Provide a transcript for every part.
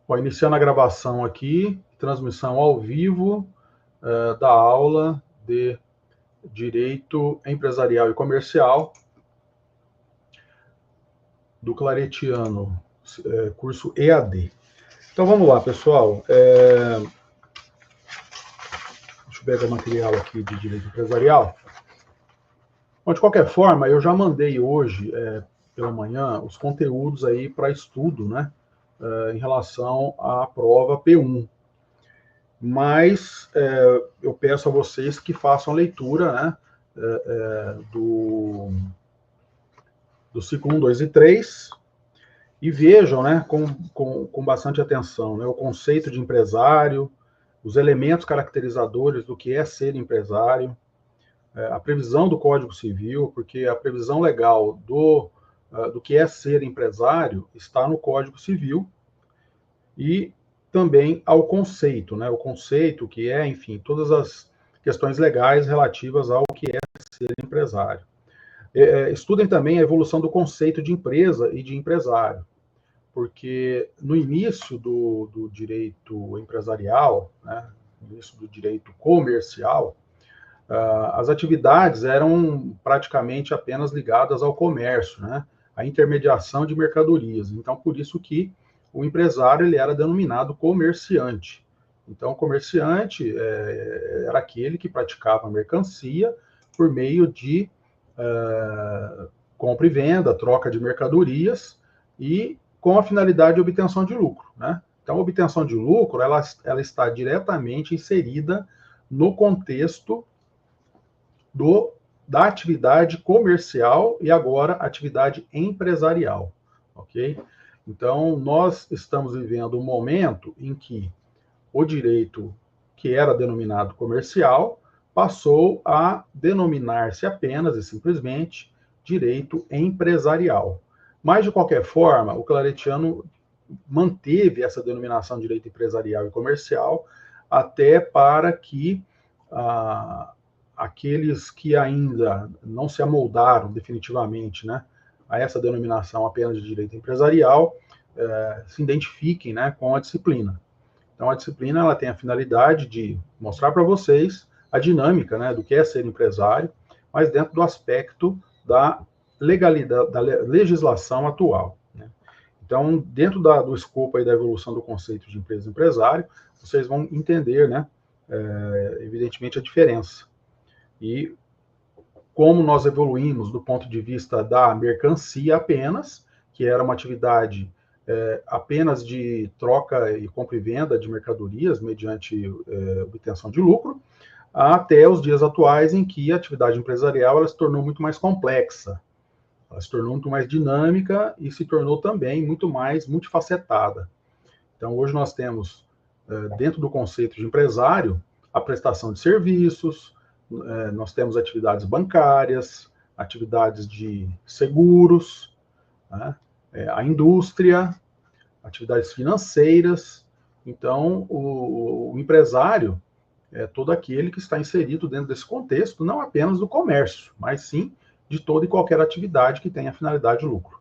Ó, iniciando a gravação aqui, transmissão ao vivo da aula de Direito Empresarial e Comercial do Claretiano, curso EAD. Então vamos lá, pessoal. Deixa eu pegar o material aqui de Direito Empresarial. Bom, de qualquer forma, eu já mandei hoje, pela manhã, os conteúdos aí para estudo, né, em relação à prova P1. Mas eu peço a vocês que façam a leitura, né, do ciclo 1, 2 e 3 e vejam, né, com bastante atenção, né, o conceito de empresário, os elementos caracterizadores do que é ser empresário, a previsão do Código Civil, porque a previsão legal do que é ser empresário está no Código Civil, e também ao conceito, né? O conceito que é, enfim, todas as questões legais relativas ao que é ser empresário. Estudem também a evolução do conceito de empresa e de empresário, porque no início do direito empresarial, né, no início do direito comercial, as atividades eram praticamente apenas ligadas ao comércio, né, à intermediação de mercadorias. Então, por isso que o empresário ele era denominado comerciante. Então, o comerciante era aquele que praticava mercancia por meio de compra e venda, troca de mercadorias e com a finalidade de obtenção de lucro, né? Então, a obtenção de lucro ela está diretamente inserida no contexto da atividade comercial e agora atividade empresarial, ok? Então, nós estamos vivendo um momento em que o direito que era denominado comercial passou a denominar-se apenas e simplesmente direito empresarial. Mas, de qualquer forma, o Claretiano manteve essa denominação de direito empresarial e comercial até para que aqueles que ainda não se amoldaram definitivamente, né, a essa denominação apenas de direito empresarial, se identifiquem, né, com a disciplina. Então, a disciplina ela tem a finalidade de mostrar para vocês a dinâmica, né, do que é ser empresário, mas dentro do aspecto da legalidade, da legislação atual. Né? Então, dentro do escopo aí da evolução do conceito de empresa e empresário, vocês vão entender, né, evidentemente, a diferença. E como nós evoluímos do ponto de vista da mercancia apenas, que era uma atividade apenas de troca e compra e venda de mercadorias mediante obtenção de lucro, até os dias atuais em que a atividade empresarial ela se tornou muito mais complexa, ela se tornou muito mais dinâmica e se tornou também muito mais multifacetada. Então, hoje nós temos, dentro do conceito de empresário, a prestação de serviços, nós temos atividades bancárias, atividades de seguros, né, a indústria, atividades financeiras. Então, o empresário é todo aquele que está inserido dentro desse contexto, não apenas do comércio, mas sim de toda e qualquer atividade que tenha finalidade de lucro.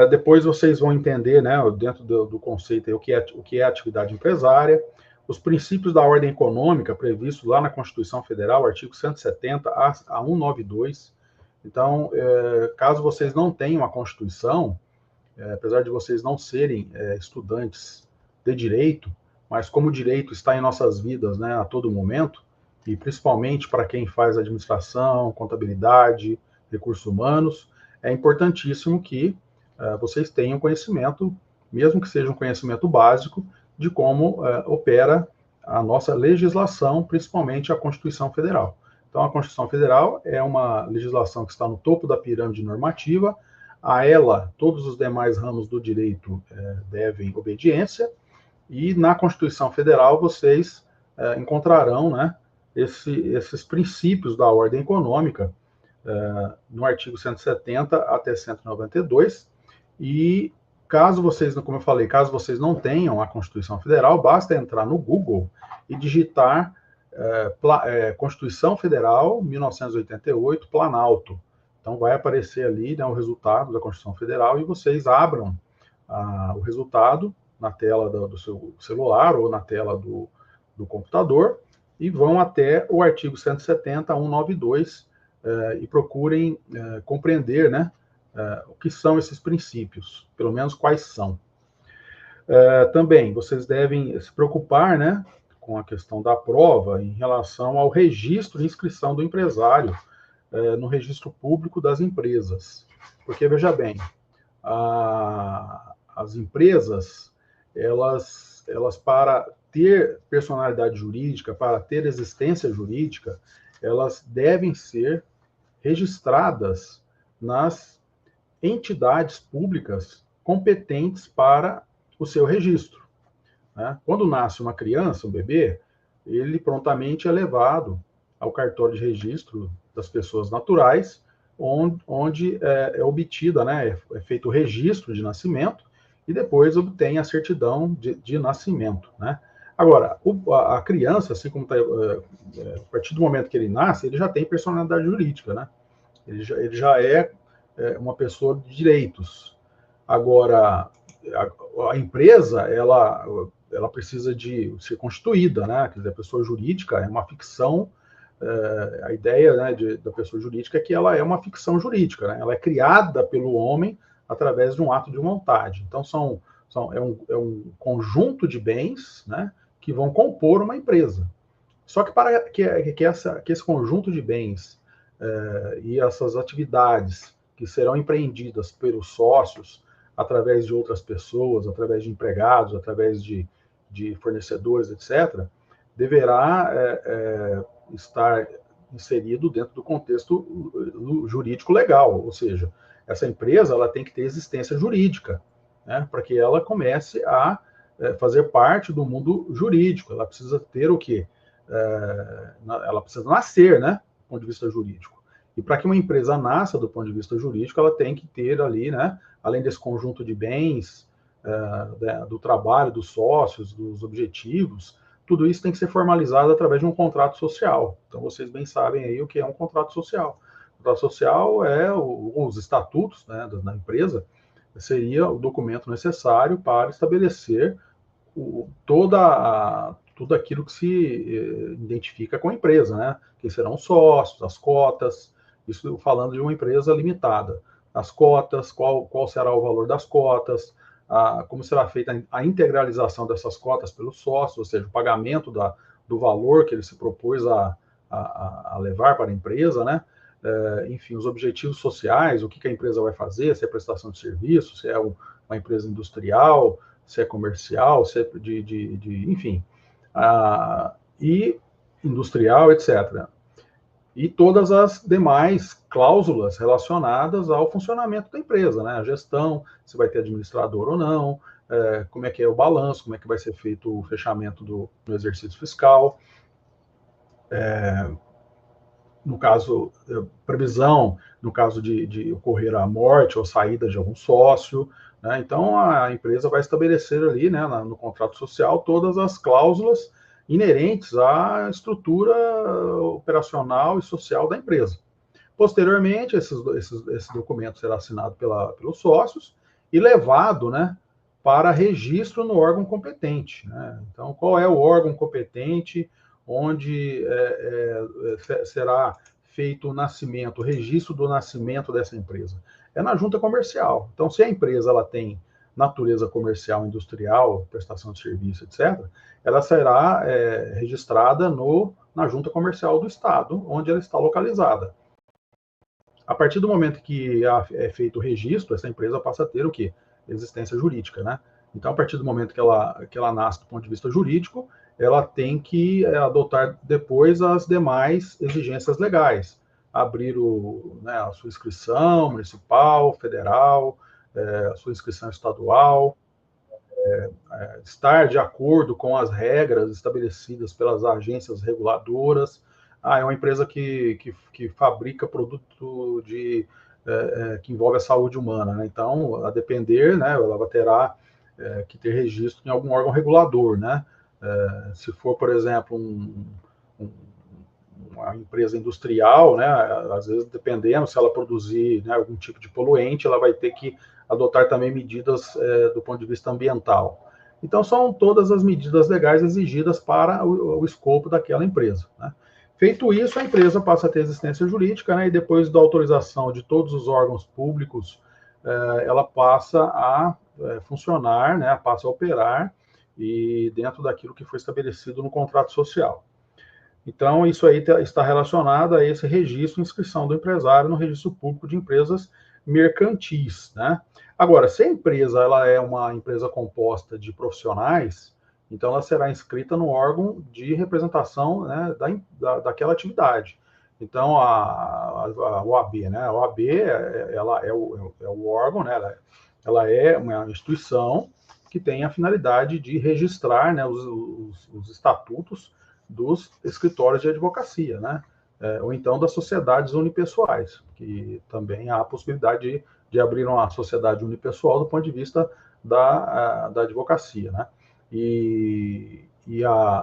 Depois vocês vão entender, né, dentro do conceito, o que é atividade empresária, os princípios da ordem econômica previstos lá na Constituição Federal, artigo 170 a 192. Então, caso vocês não tenham a Constituição, apesar de vocês não serem estudantes de direito, mas como o direito está em nossas vidas, né, a todo momento, e principalmente para quem faz administração, contabilidade, recursos humanos, é importantíssimo que vocês tenham conhecimento, mesmo que seja um conhecimento básico, de como opera a nossa legislação, principalmente a Constituição Federal. Então, a Constituição Federal é uma legislação que está no topo da pirâmide normativa, a ela, todos os demais ramos do direito devem obediência, e na Constituição Federal vocês encontrarão, né, esses princípios da ordem econômica, no artigo 170 até 192, e caso vocês, como eu falei, caso vocês não tenham a Constituição Federal, basta entrar no Google e digitar Constituição Federal 1988 Planalto. Então vai aparecer ali, né, o resultado da Constituição Federal e vocês abram o resultado na tela do seu celular ou na tela do computador, e vão até o artigo 170, 192, e procurem compreender, né, o que são esses princípios, pelo menos quais são. Também, vocês devem se preocupar, né, com a questão da prova em relação ao registro e inscrição do empresário no registro público das empresas. Porque, veja bem, as empresas, elas para ter personalidade jurídica, para ter existência jurídica, elas devem ser registradas nas entidades públicas competentes para o seu registro. Né? Quando nasce uma criança, um bebê, ele prontamente é levado ao cartório de registro das pessoas naturais, onde é obtida, né, é feito o registro de nascimento e depois obtém a certidão de nascimento. Né? Agora, a criança, assim como a partir do momento que ele nasce, ele já tem personalidade jurídica, né? Ele já é uma pessoa de direitos. Agora, a empresa, ela precisa de ser constituída, né? Quer dizer, a pessoa jurídica é uma ficção. A ideia, né, da pessoa jurídica é que ela é uma ficção jurídica, né? Ela é criada pelo homem através de um ato de vontade. Então, é um conjunto de bens, né, que vão compor uma empresa. Só que para que esse conjunto de bens e essas atividades que serão empreendidas pelos sócios, através de outras pessoas, através de empregados, através de fornecedores, etc., deverá estar inserido dentro do contexto jurídico legal, ou seja, essa empresa ela tem que ter existência jurídica, né, para que ela comece a fazer parte do mundo jurídico. Ela precisa ter o quê? Ela precisa nascer, né, do ponto de vista jurídico. E para que uma empresa nasça do ponto de vista jurídico, ela tem que ter ali, né, além desse conjunto de bens, do trabalho dos sócios, dos objetivos, tudo isso tem que ser formalizado através de um contrato social. Então, vocês bem sabem aí o que é um contrato social. O contrato social é os estatutos, né, da empresa, seria o documento necessário para estabelecer tudo aquilo que se identifica com a empresa, né? Que serão os sócios, as cotas, isso falando de uma empresa limitada. As cotas, qual será o valor das cotas, como será feita a integralização dessas cotas pelos sócios, ou seja, o pagamento do valor que ele se propôs a levar para a empresa, né? Enfim, os objetivos sociais, o que a empresa vai fazer, se é prestação de serviço, se é uma empresa industrial, se é comercial, se é enfim, e industrial, etc. E todas as demais cláusulas relacionadas ao funcionamento da empresa, né? A gestão, se vai ter administrador ou não, como é que é o balanço, como é que vai ser feito o fechamento do exercício fiscal, no caso, previsão, no caso de ocorrer a morte ou saída de algum sócio, né? Então, a empresa vai estabelecer ali, né, no contrato social, todas as cláusulas inerentes à estrutura operacional e social da empresa. Posteriormente, esse documento será assinado pelos sócios e levado, né, para registro no órgão competente, né? Então, qual é o órgão competente onde será feito o nascimento, o registro do nascimento dessa empresa? É na junta comercial. Então, se a empresa ela tem natureza comercial, industrial, prestação de serviço, etc., ela será registrada na junta comercial do estado, onde ela está localizada. A partir do momento que é feito o registro, essa empresa passa a ter o quê? Existência jurídica, né? Então, a partir do momento que ela nasce do ponto de vista jurídico, ela tem que adotar depois as demais exigências legais. Abrir a sua inscrição municipal, federal, a sua inscrição estadual, estar de acordo com as regras estabelecidas pelas agências reguladoras. É uma empresa que fabrica produto que envolve a saúde humana, né? Então, a depender, né, ela terá que ter registro em algum órgão regulador, né? Se for, por exemplo, uma empresa industrial, né, às vezes, dependendo se ela produzir, né, algum tipo de poluente, ela vai ter que adotar também medidas do ponto de vista ambiental. Então, são todas as medidas legais exigidas para o escopo daquela empresa, né? Feito isso, a empresa passa a ter existência jurídica, né? E depois da autorização de todos os órgãos públicos, ela passa a funcionar, né? Passa a operar e dentro daquilo que foi estabelecido no contrato social. Então, isso aí está relacionado a esse registro, inscrição do empresário no registro público de empresas mercantis, né? Agora, se a empresa ela é uma empresa composta de profissionais, então ela será inscrita no órgão de representação, né, daquela atividade. Então, a OAB, né? A OAB ela é o órgão, né? Ela é uma instituição que tem a finalidade de registrar, né, os estatutos dos escritórios de advocacia, né? Ou então das sociedades unipessoais, que também há a possibilidade de abrir uma sociedade unipessoal do ponto de vista da advocacia, né?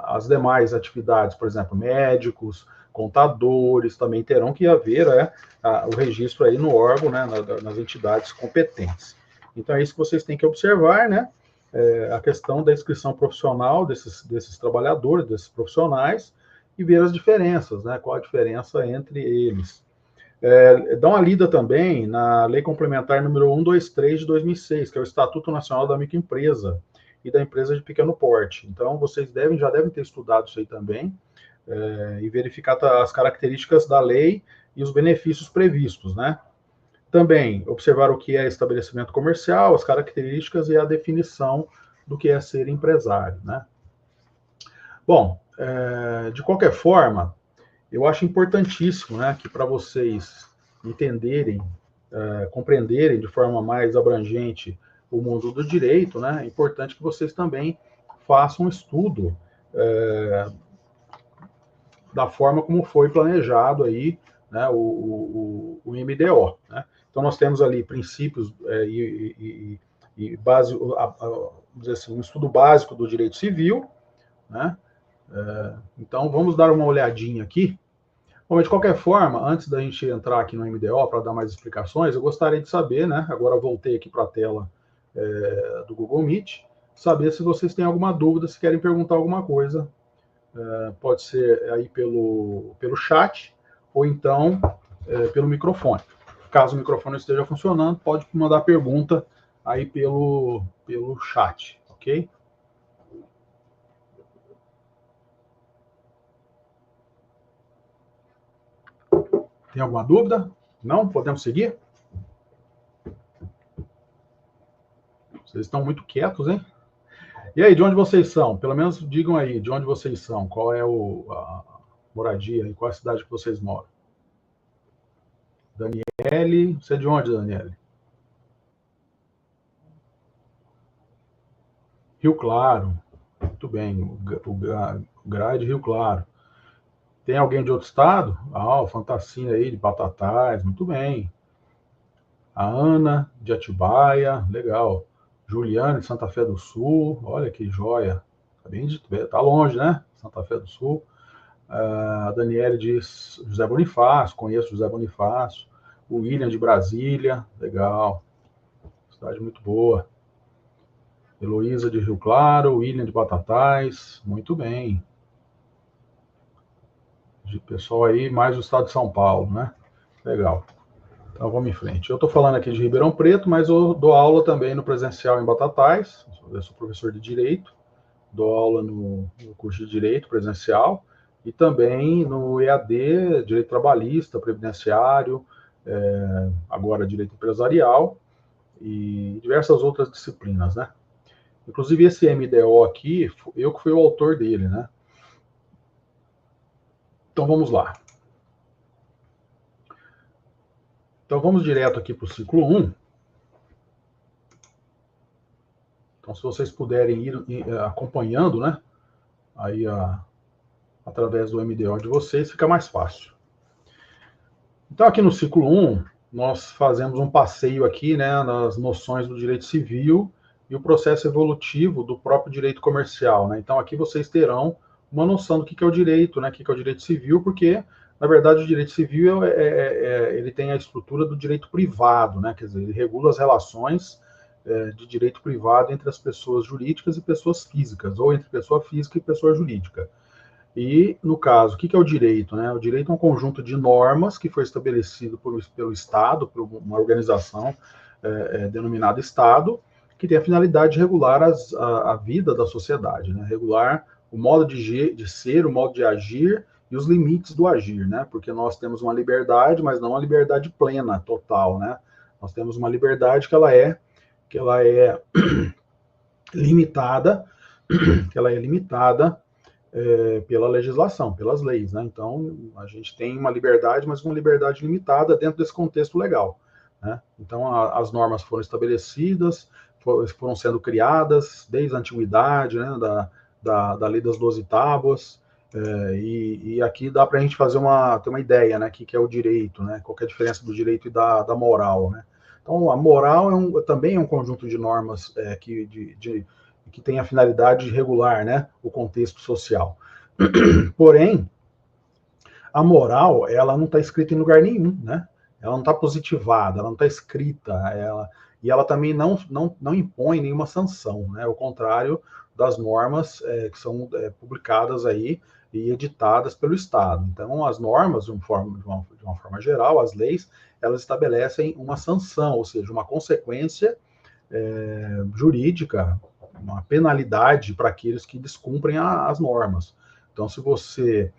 As demais atividades, por exemplo, médicos, contadores, também terão que haver o registro aí no órgão, né, nas entidades competentes. Então é isso que vocês têm que observar, né? A questão da inscrição profissional desses trabalhadores, desses profissionais, e ver as diferenças, né? Qual a diferença entre eles. Dá uma lida também na Lei Complementar número 123 de 2006, que é o Estatuto Nacional da Microempresa e da Empresa de Pequeno Porte. Então, vocês já devem ter estudado isso aí também, e verificar as características da lei e os benefícios previstos, né? Também observar o que é estabelecimento comercial, as características e a definição do que é ser empresário, né? Bom, de qualquer forma, eu acho importantíssimo, né, que para vocês entenderem, compreenderem de forma mais abrangente o mundo do direito, né, é importante que vocês também façam um estudo da forma como foi planejado aí, né, o MDO, né? Então nós temos ali princípios e base, vamos dizer assim, um estudo básico do direito civil, né? Então vamos dar uma olhadinha aqui. Bom, de qualquer forma, antes da gente entrar aqui no MDO para dar mais explicações, eu gostaria de saber, né? Agora voltei aqui para a tela do Google Meet, saber se vocês têm alguma dúvida, se querem perguntar alguma coisa. Pode ser aí pelo chat ou então pelo microfone. Caso o microfone esteja funcionando, pode mandar pergunta aí pelo chat, ok? Tem alguma dúvida? Não? Podemos seguir? Vocês estão muito quietos, hein? E aí, de onde vocês são? Pelo menos digam aí de onde vocês são. Qual é a moradia e qual é a cidade que vocês moram? Daniele, você é de onde, Daniele? Rio Claro. Muito bem. O GRA é de Rio Claro. Tem alguém de outro estado? Ah, o Fantassina aí, de Batatais. Muito bem. A Ana, de Atibaia. Legal. Juliane, de Santa Fé do Sul. Olha que joia. Tá longe, né? Santa Fé do Sul. A Daniele diz José Bonifácio, conheço José Bonifácio. O William de Brasília, legal. Cidade muito boa. Heloísa de Rio Claro, William de Batatais, muito bem. De pessoal aí, mais do estado de São Paulo, né? Legal. Então vamos em frente. Eu estou falando aqui de Ribeirão Preto, mas eu dou aula também no presencial em Batatais. Eu sou professor de Direito, dou aula no curso de Direito presencial e também no EAD, Direito Trabalhista, Previdenciário, agora Direito Empresarial e diversas outras disciplinas, né? Inclusive esse MDO aqui, eu que fui o autor dele, né? Então vamos lá. Então vamos direto aqui para o ciclo 1. Então se vocês puderem ir acompanhando, né? Aí através do MDO de vocês, fica mais fácil. Então aqui no ciclo 1, nós fazemos um passeio aqui, né, nas noções do direito civil e o processo evolutivo do próprio direito comercial, né? Então aqui vocês terão uma noção do que é o direito, né? O que é o direito civil, porque na verdade o direito civil ele tem a estrutura do direito privado, né? Quer dizer, ele regula as relações de direito privado entre as pessoas jurídicas e pessoas físicas, ou entre pessoa física e pessoa jurídica. E, no caso, o que é o direito? Né? O direito é um conjunto de normas que foi estabelecido pelo Estado, por uma organização denominada Estado, que tem a finalidade de regular a vida da sociedade, né? Regular o modo de ser, o modo de agir e os limites do agir, né? Porque nós temos uma liberdade, mas não uma liberdade plena, total, né? Nós temos uma liberdade que ela é limitada, que ela é limitada pela legislação, pelas leis, né? Então, a gente tem uma liberdade, mas uma liberdade limitada dentro desse contexto legal, né? Então, as normas foram estabelecidas, foram sendo criadas desde a antiguidade, né? Da Lei das 12 Tábuas, e aqui dá para a gente ter uma ideia, né? Que é o direito, né? Qual é a diferença do direito e da moral, né? Então, a moral também é um conjunto de normas que tem a finalidade de regular, né, o contexto social. Porém, a moral, ela não está escrita em lugar nenhum, né? Ela não está positivada, ela não está escrita, e ela também não impõe nenhuma sanção, né? Ao contrário das normas que são publicadas aí e editadas pelo Estado. Então, as normas, de uma forma geral, as leis, elas estabelecem uma sanção, ou seja, uma consequência jurídica, uma penalidade para aqueles que descumprem as normas. Então, se você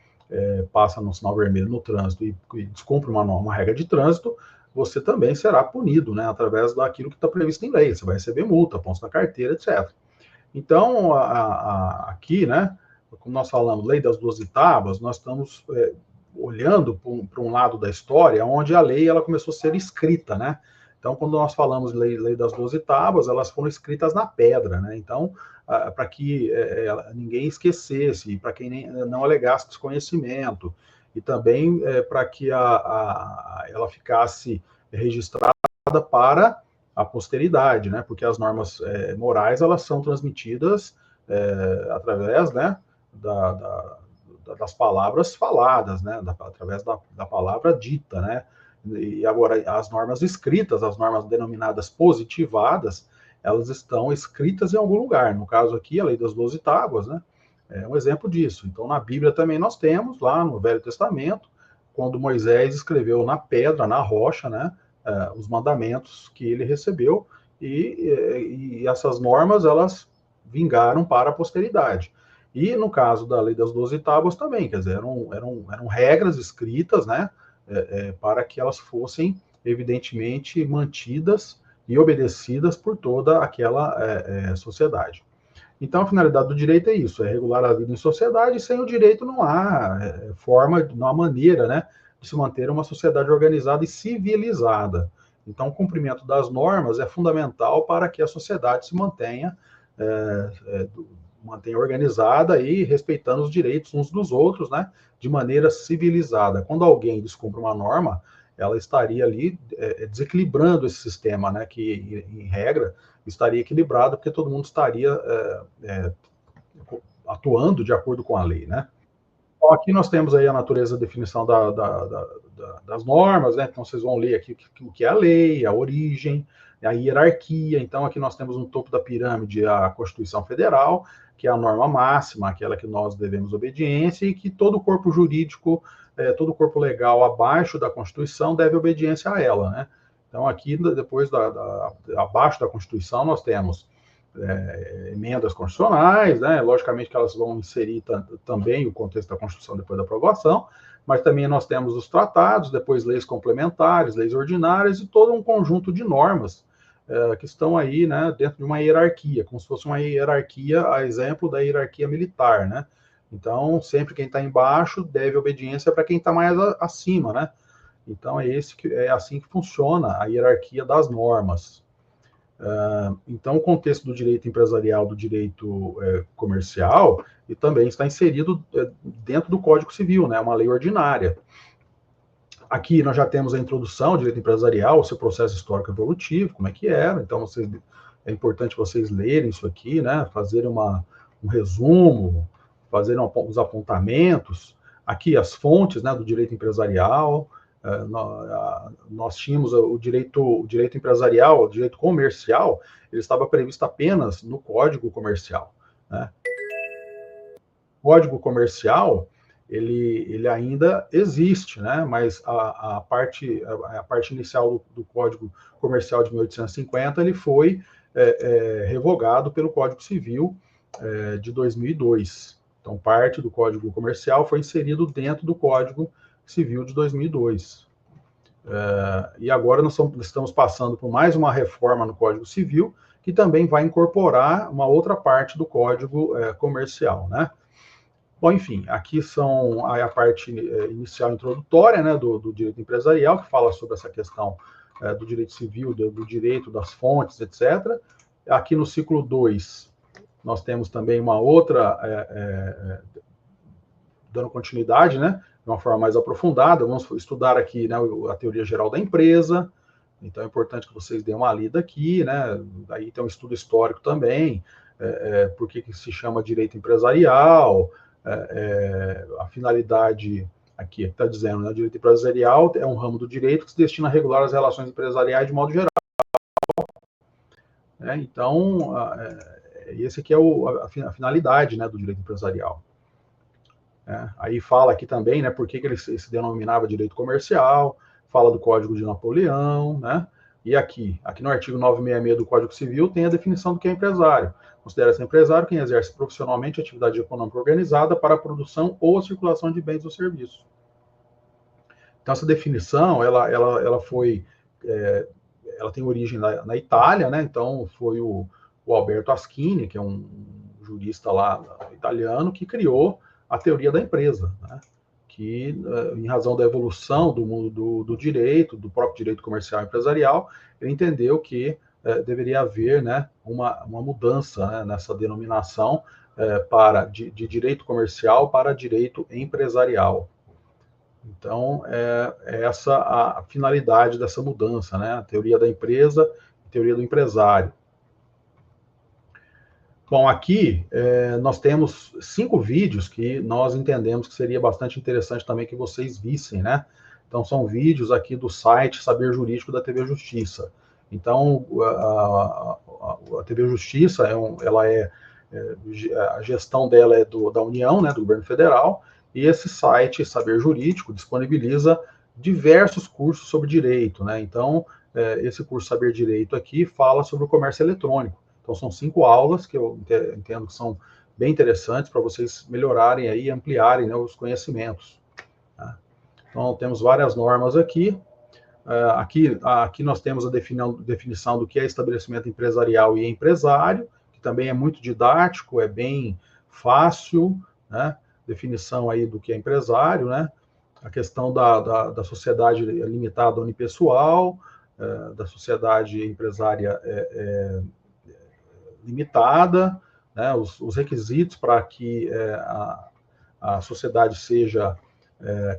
passa no sinal vermelho no trânsito e descumpre uma regra de trânsito, você também será punido, né, através daquilo que está previsto em lei. Você vai receber multa, pontos na carteira, etc. Então, aqui, né, como nós falamos, lei das 12 tábuas, nós estamos olhando para um lado da história onde a lei ela começou a ser escrita, né? Então, quando nós falamos lei das 12 tábuas, elas foram escritas na pedra, né? Então, para que ninguém esquecesse, para quem não alegasse desconhecimento, e também para que ela ficasse registrada para a posteridade, né? Porque as normas morais elas são transmitidas através, né, das palavras faladas, né? Através da palavra dita, né? E agora, as normas escritas, as normas denominadas positivadas, elas estão escritas em algum lugar. No caso aqui, a Lei das 12 Tábuas, né? É um exemplo disso. Então, na Bíblia também nós temos, lá no Velho Testamento, quando Moisés escreveu na pedra, na rocha, né? Os mandamentos que ele recebeu, e essas normas, elas vingaram para a posteridade. E no caso da Lei das 12 Tábuas também, quer dizer, eram regras escritas, né? Para que elas fossem, evidentemente, mantidas e obedecidas por toda aquela sociedade. Então, a finalidade do direito é isso, é regular a vida em sociedade, e sem o direito não há forma, não há maneira, né, de se manter uma sociedade organizada e civilizada. Então, o cumprimento das normas é fundamental para que a sociedade se mantenha organizada e respeitando os direitos uns dos outros, né, de maneira civilizada. Quando alguém descumpre uma norma, ela estaria ali desequilibrando esse sistema, né, que, em regra, estaria equilibrado, porque todo mundo estaria atuando de acordo com a lei, né. Então, aqui nós temos aí a natureza, a definição das normas, né? Então, vocês vão ler aqui o que é a lei, a origem, a hierarquia. Então, aqui nós temos no topo da pirâmide a Constituição Federal, que é a norma máxima, aquela que nós devemos obediência, e que todo corpo jurídico, todo corpo legal abaixo da Constituição deve obediência a ela, né? Então, aqui, depois, abaixo da Constituição, nós temos emendas constitucionais, né? Logicamente que elas vão inserir também o contexto da Constituição depois da aprovação, mas também nós temos os tratados, depois leis complementares, leis ordinárias e todo um conjunto de normas que estão aí, né, dentro de uma hierarquia, como se fosse uma hierarquia, a exemplo da hierarquia militar, né? Então, sempre quem está embaixo deve obediência para quem está mais acima, né? Então, é assim que funciona a hierarquia das normas. Então, o contexto do direito empresarial, do direito comercial, e também está inserido dentro do Código Civil, né, uma lei ordinária. Aqui nós já temos a introdução ao direito empresarial, o seu processo histórico evolutivo, como é que era. Então, é importante vocês lerem isso aqui, né, fazerem um resumo, fazerem os apontamentos. Aqui as fontes, né, do direito empresarial, Nós tínhamos o direito empresarial, o direito comercial, ele estava previsto apenas no Código Comercial, né? O Código Comercial, ele ainda existe, né? Mas a parte inicial do Código Comercial de 1850, ele foi revogado pelo Código Civil de 2002. Então, parte do Código Comercial foi inserido dentro do Código Civil de 2002. E agora nós estamos passando por mais uma reforma no Código Civil, que também vai incorporar uma outra parte do Código Comercial, né? Bom, enfim, aqui são a parte inicial introdutória, né, do direito empresarial, que fala sobre essa questão do direito civil, do direito das fontes, etc. Aqui no ciclo 2, nós temos também uma outra, dando continuidade, né, de uma forma mais aprofundada. Vamos estudar aqui, né, a teoria geral da empresa. Então é importante que vocês deem uma lida aqui, né? Aí tem um estudo histórico também, por que se chama direito empresarial, a finalidade aqui está dizendo, né, o direito empresarial é um ramo do direito que se destina a regular as relações empresariais de modo geral. Então, esse aqui é a finalidade, né, do direito empresarial. Aí fala aqui também, né, por que ele se denominava direito comercial, fala do Código de Napoleão, né? E aqui no artigo 966 do Código Civil tem a definição do que é empresário. Considera-se empresário quem exerce profissionalmente atividade econômica organizada para a produção ou a circulação de bens ou serviços. Então, essa definição, ela foi, ela tem origem na Itália, né? Então, foi o Alberto Aschini, que é um jurista lá italiano, que criou a teoria da empresa, né? Que, em razão da evolução do mundo do direito, do próprio direito comercial e empresarial, ele entendeu que deveria haver, né, uma mudança, né, nessa denominação de direito comercial para direito empresarial. Então, é essa a finalidade dessa mudança, né? A teoria da empresa, a teoria do empresário. Bom, aqui nós temos 5 vídeos que nós entendemos que seria bastante interessante também que vocês vissem, né? Então, são vídeos aqui do site Saber Jurídico da TV Justiça. Então, a TV Justiça, a gestão dela é da União, né, do governo federal, e esse site Saber Jurídico disponibiliza diversos cursos sobre direito, né? Então, esse curso Saber Direito aqui fala sobre o comércio eletrônico. Então, são 5 aulas que eu entendo que são bem interessantes para vocês melhorarem aí e ampliarem, né, os conhecimentos. Tá? Então, temos várias normas aqui. Aqui nós temos a definição do que é estabelecimento empresarial e empresário, que também é muito didático, é bem fácil, né? Definição aí do que é empresário, né? A questão da sociedade limitada unipessoal, da sociedade empresária limitada, né, os requisitos para que a sociedade seja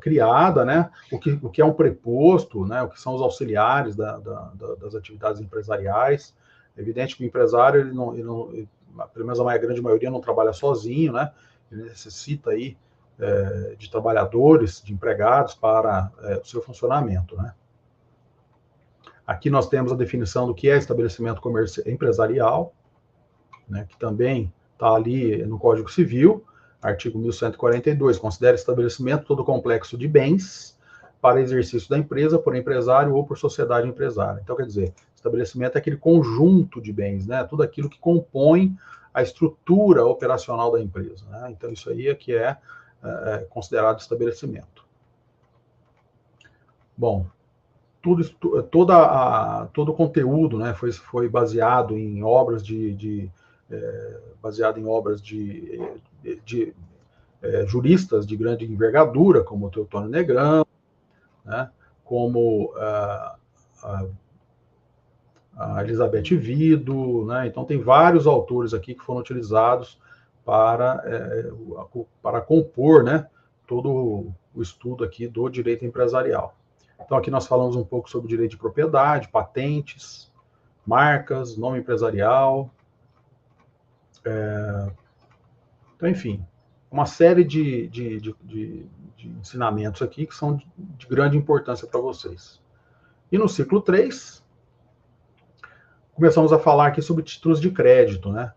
criada, né, o que é um preposto, né, o que são os auxiliares das atividades empresariais. É evidente que o empresário, ele não, pelo menos a grande maioria, não trabalha sozinho, né, ele necessita aí de trabalhadores, de empregados para o seu funcionamento, né. Aqui nós temos a definição do que é estabelecimento empresarial, né, que também está ali no Código Civil, artigo 1142, considera estabelecimento todo complexo de bens para exercício da empresa por empresário ou por sociedade empresária. Então, quer dizer, estabelecimento é aquele conjunto de bens, né, tudo aquilo que compõe a estrutura operacional da empresa, né? Então, isso aí é que é considerado estabelecimento. Bom, todo o conteúdo, né, foi baseado em obras de juristas de grande envergadura, como o Teotônio Negrão, né, como a Elizabeth Vido, né? Então tem vários autores aqui que foram utilizados para compor, né, todo o estudo aqui do direito empresarial. Então aqui nós falamos um pouco sobre direito de propriedade, patentes, marcas, nome empresarial, então, enfim, uma série de ensinamentos aqui que são de grande importância para vocês. E no ciclo 3, começamos a falar aqui sobre títulos de crédito, né?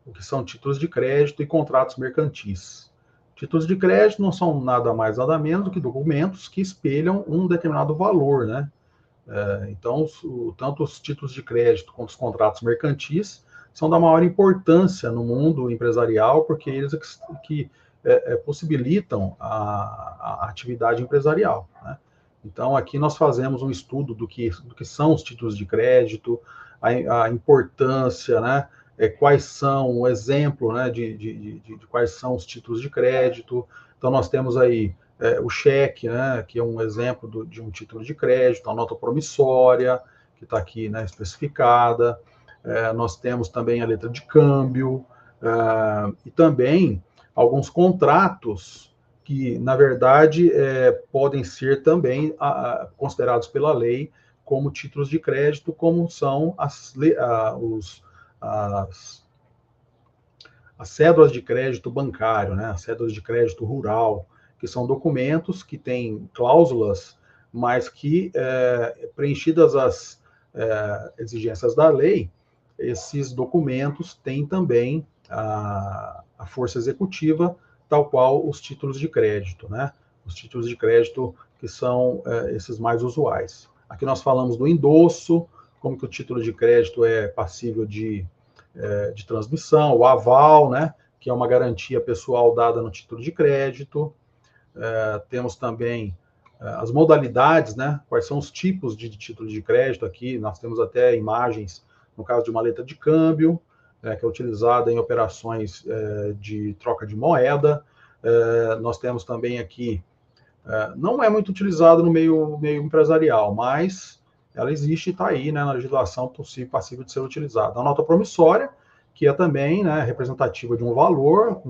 O que são títulos de crédito e contratos mercantis. Títulos de crédito não são nada mais, nada menos do que documentos que espelham um determinado valor, né? Então, tanto os títulos de crédito quanto os contratos mercantis são da maior importância no mundo empresarial, porque eles que possibilitam a atividade empresarial, né? Então, aqui nós fazemos um estudo do que são os títulos de crédito, a importância, né? Quais são, um exemplo, né, de quais são os títulos de crédito. Então, nós temos aí o cheque, né, que é um exemplo de um título de crédito, a nota promissória, que está aqui, né, especificada. Nós temos também a letra de câmbio, e também alguns contratos que, na verdade, podem ser também considerados pela lei como títulos de crédito, como são as cédulas de crédito bancário, né, as cédulas de crédito rural, que são documentos que têm cláusulas, mas que, preenchidas as exigências da lei, esses documentos têm também a força executiva, tal qual os títulos de crédito, né? Os títulos de crédito que são esses mais usuais. Aqui nós falamos do endosso, como que o título de crédito é passível de transmissão, o aval, né, que é uma garantia pessoal dada no título de crédito. Temos também as modalidades, né, quais são os tipos de título de crédito. Aqui nós temos até imagens, no caso de uma letra de câmbio, que é utilizada em operações de troca de moeda. Nós temos também aqui, não é muito utilizado no meio empresarial, mas ela existe e está aí, né, na legislação passível de ser utilizada. A nota promissória, que é também, né, representativa de um valor,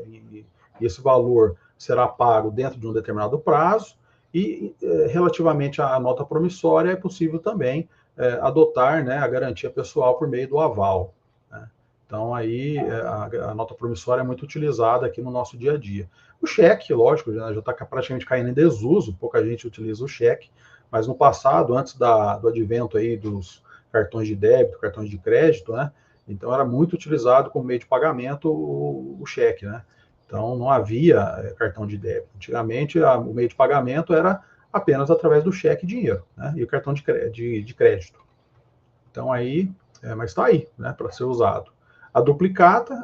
e esse valor será pago dentro de um determinado prazo, e relativamente à nota promissória é possível também adotar, né, a garantia pessoal por meio do aval, né? Então, aí, a nota promissória é muito utilizada aqui no nosso dia a dia. O cheque, lógico, já está praticamente caindo em desuso, pouca gente utiliza o cheque, mas no passado, antes do advento aí dos cartões de débito, cartões de crédito, né? Então, era muito utilizado como meio de pagamento o cheque, né? Então, não havia cartão de débito. Antigamente, o meio de pagamento era apenas através do cheque e dinheiro, né? E o cartão de crédito. Então, aí, mas está aí, né, para ser usado. A duplicata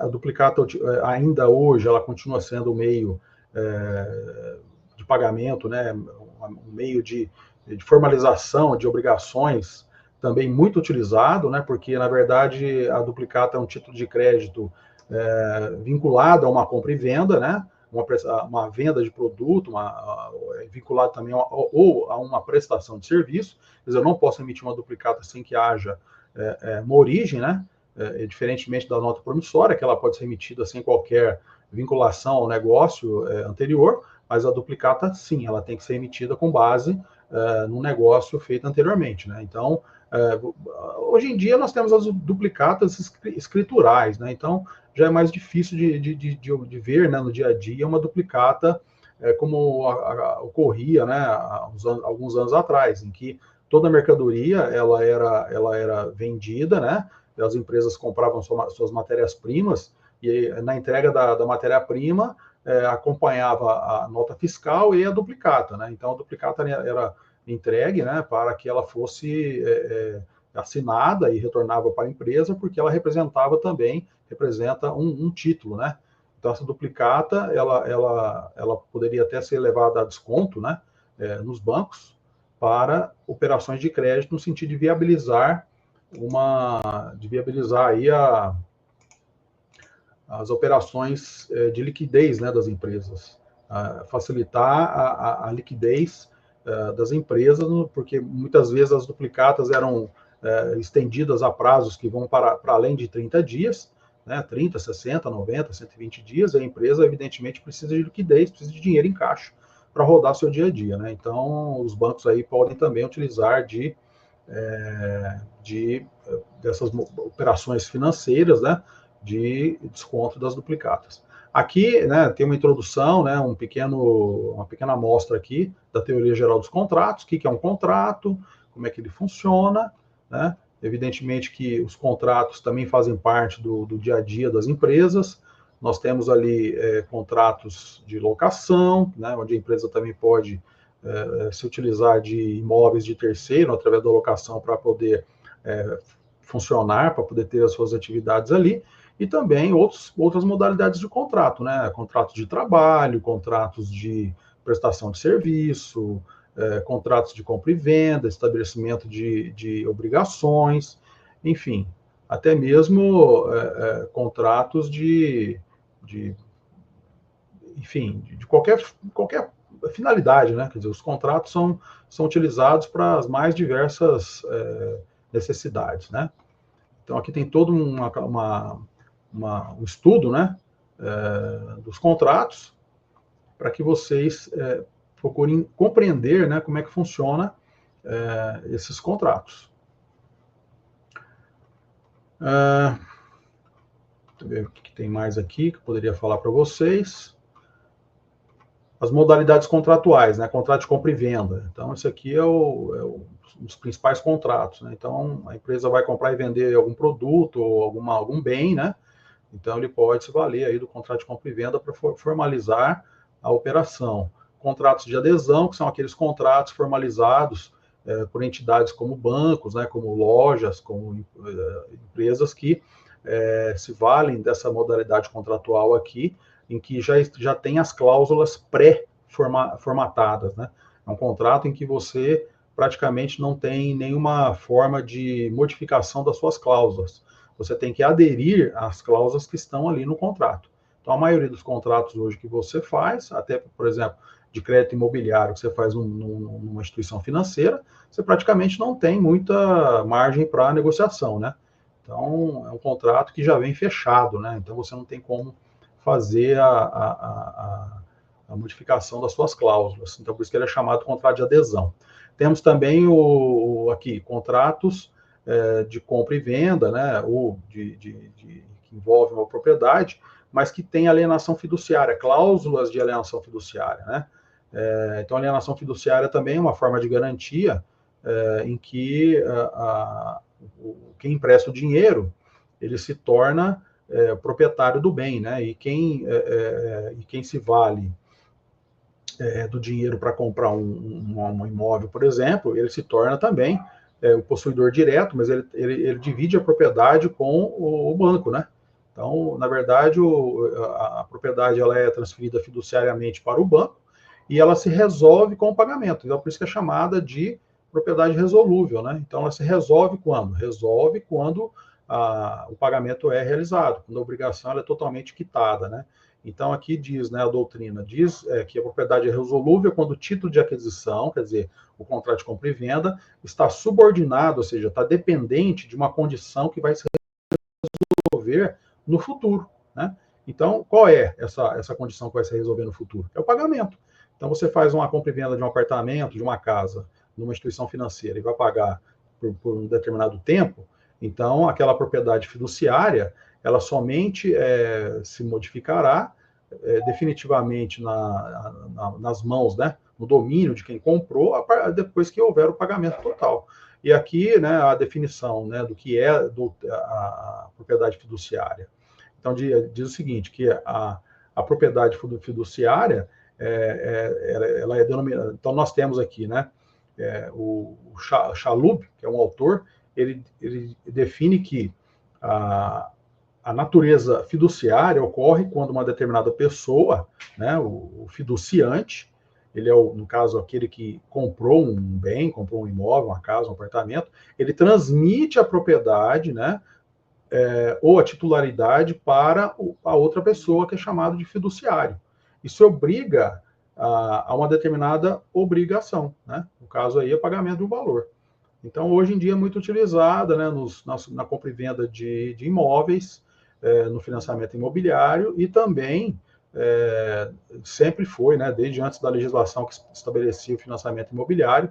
ainda hoje, ela continua sendo o meio de pagamento, né, um meio de formalização de obrigações também muito utilizado, né, porque, na verdade, a duplicata é um título de crédito vinculado a uma compra e venda, né, uma venda de produto, vinculado também ou a uma prestação de serviço. Quer dizer, eu não posso emitir uma duplicata sem que haja uma origem, né? Diferentemente da nota promissória, que ela pode ser emitida sem qualquer vinculação ao negócio anterior, mas a duplicata, sim, ela tem que ser emitida com base no negócio feito anteriormente, né? Então, hoje em dia nós temos as duplicatas escriturais, né? Então, já é mais difícil de ver, né, no dia a dia uma duplicata como ocorria, né, alguns anos atrás, em que toda a mercadoria ela era vendida, né? As empresas compravam suas matérias-primas e na entrega da matéria-prima acompanhava a nota fiscal e a duplicata, né? Então a duplicata era entregue, né, para que ela fosse assinada e retornava para a empresa, porque ela representa um título, né? Então essa duplicata ela poderia até ser levada a desconto, né, nos bancos, para operações de crédito no sentido de viabilizar aí as operações de liquidez, né, das empresas, facilitar a liquidez das empresas, porque muitas vezes as duplicatas eram estendidas a prazos que vão para além de 30 dias, né, 30, 60, 90, 120 dias, a empresa evidentemente precisa de liquidez, precisa de dinheiro em caixa para rodar seu dia a dia, né? Então, os bancos aí podem também utilizar dessas operações financeiras, né, de desconto das duplicatas. Aqui, né, tem uma introdução, né, uma pequena amostra aqui da teoria geral dos contratos, o que é um contrato, como é que ele funciona, né? Evidentemente que os contratos também fazem parte do dia a dia das empresas. Nós temos ali contratos de locação, né, onde a empresa também pode se utilizar de imóveis de terceiro através da locação para poder funcionar, para poder ter as suas atividades ali, e também outras modalidades de contrato, né? Contratos de trabalho, contratos de prestação de serviço, contratos de compra e venda, estabelecimento de obrigações, enfim, até mesmo contratos enfim, de qualquer finalidade, né? Quer dizer, os contratos são utilizados para as mais diversas necessidades, né? Então, aqui tem todo um estudo, né, dos contratos, para que vocês procurem compreender, né, como é que funciona esses contratos. Deixa eu ver o que tem mais aqui que eu poderia falar para vocês. As modalidades contratuais, né? Contrato de compra e venda. Então, esse aqui é um dos principais contratos, né? Então, a empresa vai comprar e vender algum produto ou algum bem, né? Então, ele pode se valer aí do contrato de compra e venda para formalizar a operação. Contratos de adesão, que são aqueles contratos formalizados por entidades como bancos, né? Como lojas, como empresas que se valem dessa modalidade contratual aqui, em que já tem as cláusulas pré-formatadas, né? É um contrato em que você praticamente não tem nenhuma forma de modificação das suas cláusulas. Você tem que aderir às cláusulas que estão ali no contrato. Então, a maioria dos contratos hoje que você faz, até, por exemplo, de crédito imobiliário, que você faz numa instituição financeira, você praticamente não tem muita margem para negociação, né? Então, é um contrato que já vem fechado, né? Então, você não tem como fazer a modificação das suas cláusulas. Então, por isso que ele é chamado contrato de adesão. Temos também aqui contratos de compra e venda, né, ou que envolve uma propriedade, mas que tem alienação fiduciária, cláusulas de alienação fiduciária, né? Então, alienação fiduciária também é uma forma de garantia em que quem empresta o dinheiro, ele se torna proprietário do bem, né? E quem se vale do dinheiro para comprar um imóvel, por exemplo, ele se torna também o possuidor direto, mas ele divide a propriedade com o banco, né? Então, na verdade, a propriedade ela é transferida fiduciariamente para o banco e ela se resolve com o pagamento. Então, por isso que é chamada de propriedade resolúvel, né? Então, ela se resolve quando? Resolve quando o pagamento é realizado, quando a obrigação ela é totalmente quitada, né? Então, aqui diz, né, a doutrina diz que a propriedade é resolúvel quando o título de aquisição, quer dizer, o contrato de compra e venda, está subordinado, ou seja, está dependente de uma condição que vai se resolver no futuro, né? Então, qual é essa condição que vai se resolver no futuro? É o pagamento. Então, você faz uma compra e venda de um apartamento, de uma casa, numa instituição financeira e vai pagar por um determinado tempo, então, aquela propriedade fiduciária, ela somente se modificará definitivamente nas mãos, né, no domínio de quem comprou, depois que houver o pagamento total. E aqui, né, a definição, né, do que é a propriedade fiduciária. Então, diz o seguinte, que a propriedade fiduciária, ela é denominada... Então, nós temos aqui, né, o Chalub, que é um autor, ele define que a natureza fiduciária ocorre quando uma determinada pessoa, né, o fiduciante, ele é, no caso, aquele que comprou um bem, comprou um imóvel, uma casa, um apartamento, ele transmite a propriedade, né, ou a titularidade para a outra pessoa, que é chamado de fiduciário. Isso obriga a uma determinada obrigação, né? No caso aí, é o pagamento do valor. Então, hoje em dia é muito utilizada, né, na compra e venda de imóveis, no financiamento imobiliário e também sempre foi, né, desde antes da legislação que estabelecia o financiamento imobiliário,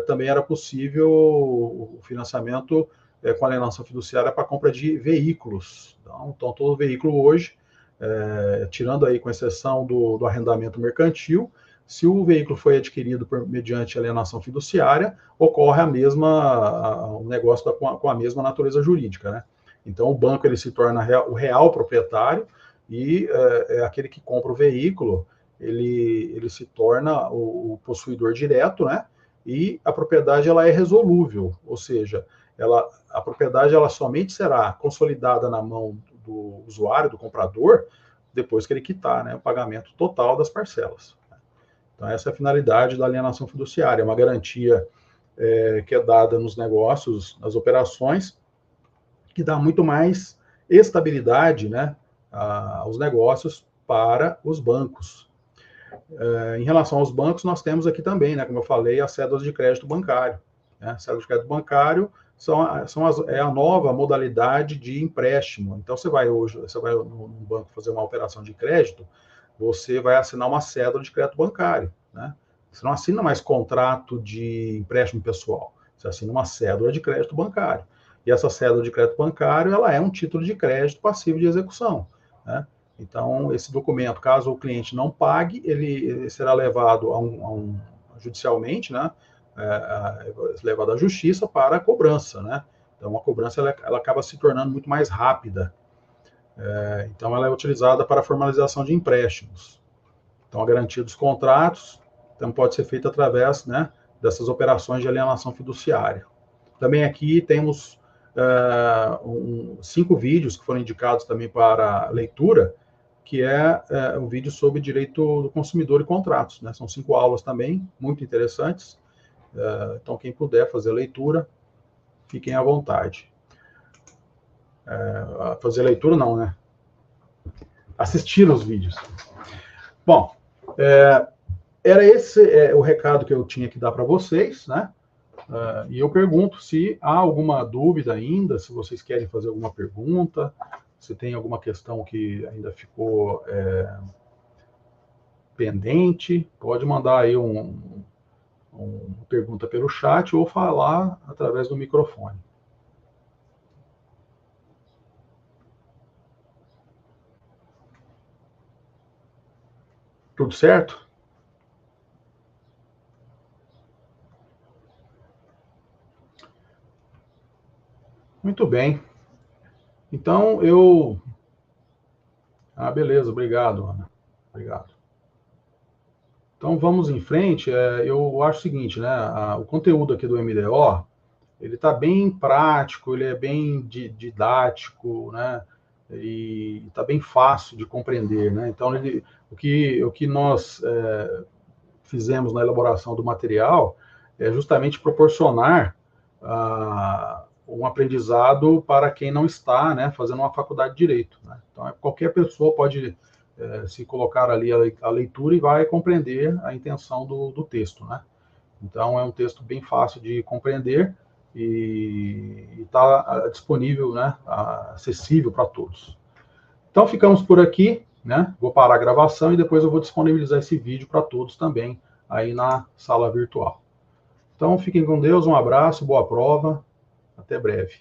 também era possível o financiamento com alienação fiduciária para compra de veículos. Então, todo veículo hoje tirando aí com exceção do arrendamento mercantil, se o veículo foi adquirido mediante alienação fiduciária, ocorre um negócio com a mesma natureza jurídica, né? Então, o banco ele se torna o real proprietário e aquele que compra o veículo, ele se torna o possuidor direto, né? E a propriedade ela é resolúvel, ou seja, a propriedade ela somente será consolidada na mão do usuário, do comprador, depois que ele quitar, né, o pagamento total das parcelas. Então, essa é a finalidade da alienação fiduciária, é uma garantia que é dada nos negócios, nas operações, que dá muito mais estabilidade, né, aos negócios para os bancos. Em relação aos bancos, nós temos aqui também, né, como eu falei, as cédulas de crédito bancário. Né? Cédulas de crédito bancário é a nova modalidade de empréstimo. Então, você vai no banco fazer uma operação de crédito, você vai assinar uma cédula de crédito bancário. Né? Você não assina mais contrato de empréstimo pessoal, você assina uma cédula de crédito bancário. E essa cédula de crédito bancário, ela é um título de crédito passivo de execução. Né? Então, esse documento, caso o cliente não pague, ele será levado judicialmente, né? Levado à justiça para a cobrança, né? Então, a cobrança ela acaba se tornando muito mais rápida. Então, ela é utilizada para a formalização de empréstimos. Então, a garantia dos contratos então, pode ser feita através, né, dessas operações de alienação fiduciária. Também aqui temos 5 vídeos que foram indicados também para leitura, que é um vídeo sobre direito do consumidor e contratos. Né? São 5 aulas também, muito interessantes. Então, quem puder fazer a leitura, fiquem à vontade. Fazer a leitura não, né? Assistir os vídeos. Bom, era esse o recado que eu tinha que dar para vocês, né? E eu pergunto se há alguma dúvida ainda, se vocês querem fazer alguma pergunta, se tem alguma questão que ainda ficou pendente, pode mandar aí uma pergunta pelo chat ou falar através do microfone. Tudo certo? Muito bem. Então, beleza, obrigado, Ana. Obrigado. Então, vamos em frente. Eu acho o seguinte, né? O conteúdo aqui do MDO, ele está bem prático, ele é bem didático, né? E está bem fácil de compreender, né? Então, o que nós fizemos na elaboração do material é justamente proporcionar um aprendizado para quem não está, né, fazendo uma faculdade de Direito. Né? Então, qualquer pessoa pode se colocar ali a leitura e vai compreender a intenção do texto. Né? Então, é um texto bem fácil de compreender e está disponível, né, acessível para todos. Então, ficamos por aqui. Né? Vou parar a gravação e depois eu vou disponibilizar esse vídeo para todos também aí na sala virtual. Então, fiquem com Deus, um abraço, boa prova, até breve.